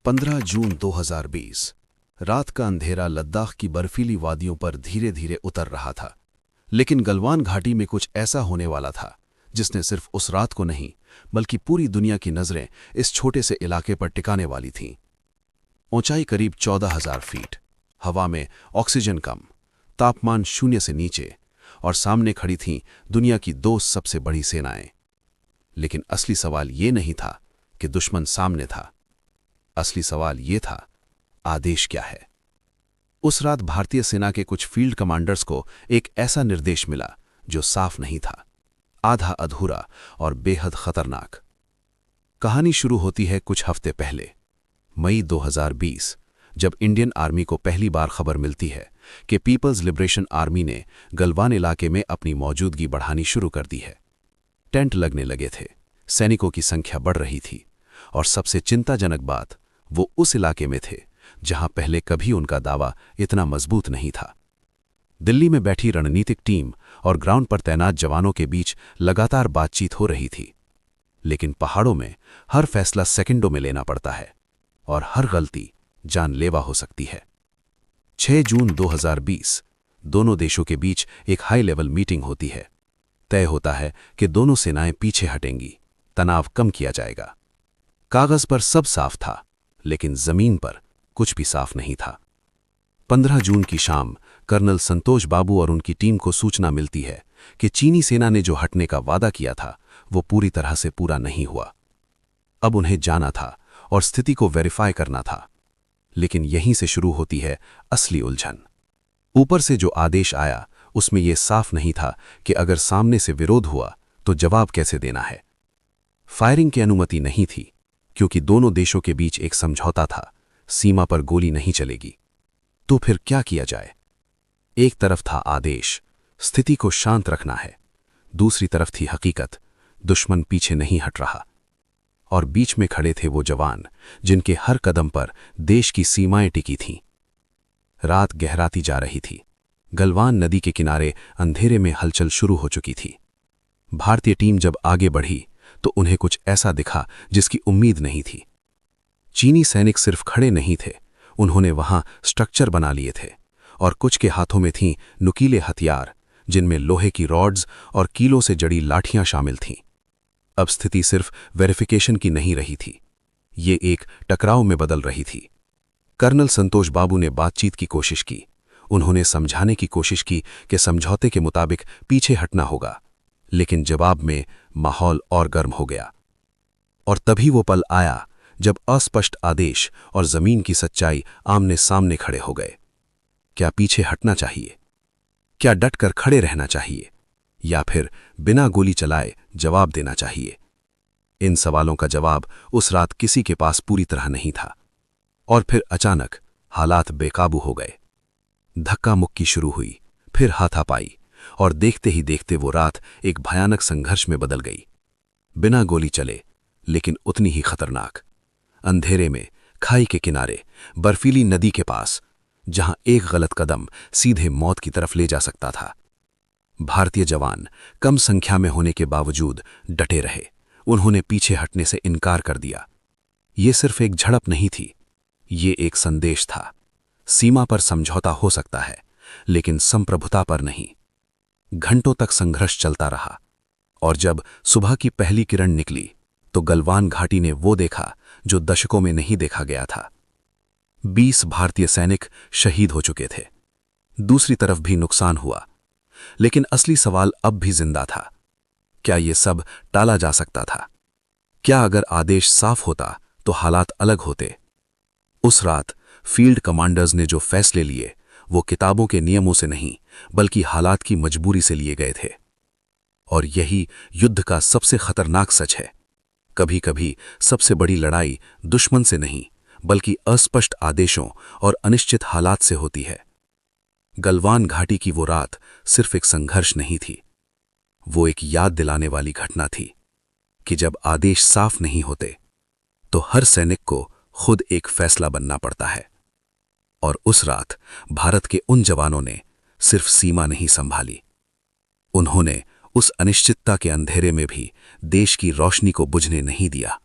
15 जून 2020 रात का अंधेरा लद्दाख की बर्फीली वादियों पर धीरे धीरे उतर रहा था। लेकिन गलवान घाटी में कुछ ऐसा होने वाला था जिसने सिर्फ उस रात को नहीं बल्कि पूरी दुनिया की नजरें इस छोटे से इलाके पर टिकाने वाली थीं। ऊंचाई करीब 14,000 फीट, हवा में ऑक्सीजन कम, तापमान शून्य से नीचे, और सामने खड़ी थीं दुनिया की दो सबसे बड़ी सेनाएं। लेकिन असली सवाल ये नहीं था कि दुश्मन सामने था। असली सवाल ये था, आदेश क्या है। उस रात भारतीय सेना के कुछ फील्ड कमांडर्स को एक ऐसा निर्देश मिला जो साफ नहीं था, आधा अधूरा और बेहद खतरनाक। कहानी शुरू होती है कुछ हफ्ते पहले, मई 2020, जब इंडियन आर्मी को पहली बार खबर मिलती है कि पीपल्स लिबरेशन आर्मी ने गलवान इलाके में अपनी मौजूदगी बढ़ानी शुरू कर दी है। टेंट लगने लगे थे, सैनिकों की संख्या बढ़ रही थी, और सबसे चिंताजनक बात, वो उस इलाके में थे जहां पहले कभी उनका दावा इतना मजबूत नहीं था। दिल्ली में बैठी रणनीतिक टीम और ग्राउंड पर तैनात जवानों के बीच लगातार बातचीत हो रही थी। लेकिन पहाड़ों में हर फैसला सेकंडों में लेना पड़ता है, और हर गलती जानलेवा हो सकती है। 6 जून 2020 दोनों देशों के बीच एक हाई लेवल मीटिंग होती है। तय होता है कि दोनों सेनाएं पीछे हटेंगी, तनाव कम किया जाएगा। कागज पर सब साफ था, लेकिन जमीन पर कुछ भी साफ नहीं था। 15 जून की शाम कर्नल संतोष बाबू और उनकी टीम को सूचना मिलती है कि चीनी सेना ने जो हटने का वादा किया था वो पूरी तरह से पूरा नहीं हुआ। अब उन्हें जाना था और स्थिति को वेरीफाई करना था। लेकिन यहीं से शुरू होती है असली उलझन। ऊपर से जो आदेश आया उसमें यह साफ नहीं था कि अगर सामने से विरोध हुआ तो जवाब कैसे देना है। फायरिंग की अनुमति नहीं थी, क्योंकि दोनों देशों के बीच एक समझौता था, सीमा पर गोली नहीं चलेगी। तो फिर क्या किया जाए? एक तरफ था आदेश, स्थिति को शांत रखना है। दूसरी तरफ थी हकीकत, दुश्मन पीछे नहीं हट रहा। और बीच में खड़े थे वो जवान जिनके हर कदम पर देश की सीमाएं टिकी थीं। रात गहराती जा रही थी। गलवान नदी के किनारे अंधेरे में हलचल शुरू हो चुकी थी। भारतीय टीम जब आगे बढ़ी तो उन्हें कुछ ऐसा दिखा जिसकी उम्मीद नहीं थी। चीनी सैनिक सिर्फ खड़े नहीं थे, उन्होंने वहां स्ट्रक्चर बना लिए थे, और कुछ के हाथों में थीं नुकीले हथियार, जिनमें लोहे की रॉड्स और कीलों से जड़ी लाठियां शामिल थीं। अब स्थिति सिर्फ वेरिफिकेशन की नहीं रही थी, ये एक टकराव में बदल रही थी। कर्नल संतोष बाबू ने बातचीत की कोशिश की। उन्होंने समझाने की कोशिश की कि समझौते के मुताबिक पीछे हटना होगा, लेकिन जवाब में माहौल और गर्म हो गया। और तभी वो पल आया जब अस्पष्ट आदेश और जमीन की सच्चाई आमने सामने खड़े हो गए। क्या पीछे हटना चाहिए? क्या डटकर खड़े रहना चाहिए? या फिर बिना गोली चलाए जवाब देना चाहिए? इन सवालों का जवाब उस रात किसी के पास पूरी तरह नहीं था। और फिर अचानक हालात बेकाबू हो गए। धक्का मुक्की शुरू हुई, फिर हाथापाई, और देखते ही देखते वो रात एक भयानक संघर्ष में बदल गई। बिना गोली चले, लेकिन उतनी ही खतरनाक। अंधेरे में, खाई के किनारे, बर्फीली नदी के पास, जहां एक गलत कदम सीधे मौत की तरफ ले जा सकता था। भारतीय जवान कम संख्या में होने के बावजूद डटे रहे। उन्होंने पीछे हटने से इनकार कर दिया। ये सिर्फ एक झड़प नहीं थी, ये एक संदेश था। सीमा पर समझौता हो सकता है, लेकिन संप्रभुता पर नहीं। घंटों तक संघर्ष चलता रहा, और जब सुबह की पहली किरण निकली तो गलवान घाटी ने वो देखा जो दशकों में नहीं देखा गया था। 20 भारतीय सैनिक शहीद हो चुके थे। दूसरी तरफ भी नुकसान हुआ, लेकिन असली सवाल अब भी जिंदा था। क्या ये सब टाला जा सकता था? क्या अगर आदेश साफ होता तो हालात अलग होते? उस रात फील्ड कमांडर्स ने जो फैसले लिए वो किताबों के नियमों से नहीं बल्कि हालात की मजबूरी से लिए गए थे। और यही युद्ध का सबसे खतरनाक सच है। कभी कभी सबसे बड़ी लड़ाई दुश्मन से नहीं बल्कि अस्पष्ट आदेशों और अनिश्चित हालात से होती है। गलवान घाटी की वो रात सिर्फ एक संघर्ष नहीं थी, वो एक याद दिलाने वाली घटना थी कि जब आदेश साफ नहीं होते तो हर सैनिक को खुद एक फैसला बनना पड़ता है। और उस रात भारत के उन जवानों ने सिर्फ सीमा नहीं संभाली, उन्होंने उस अनिश्चितता के अंधेरे में भी देश की रोशनी को बुझने नहीं दिया।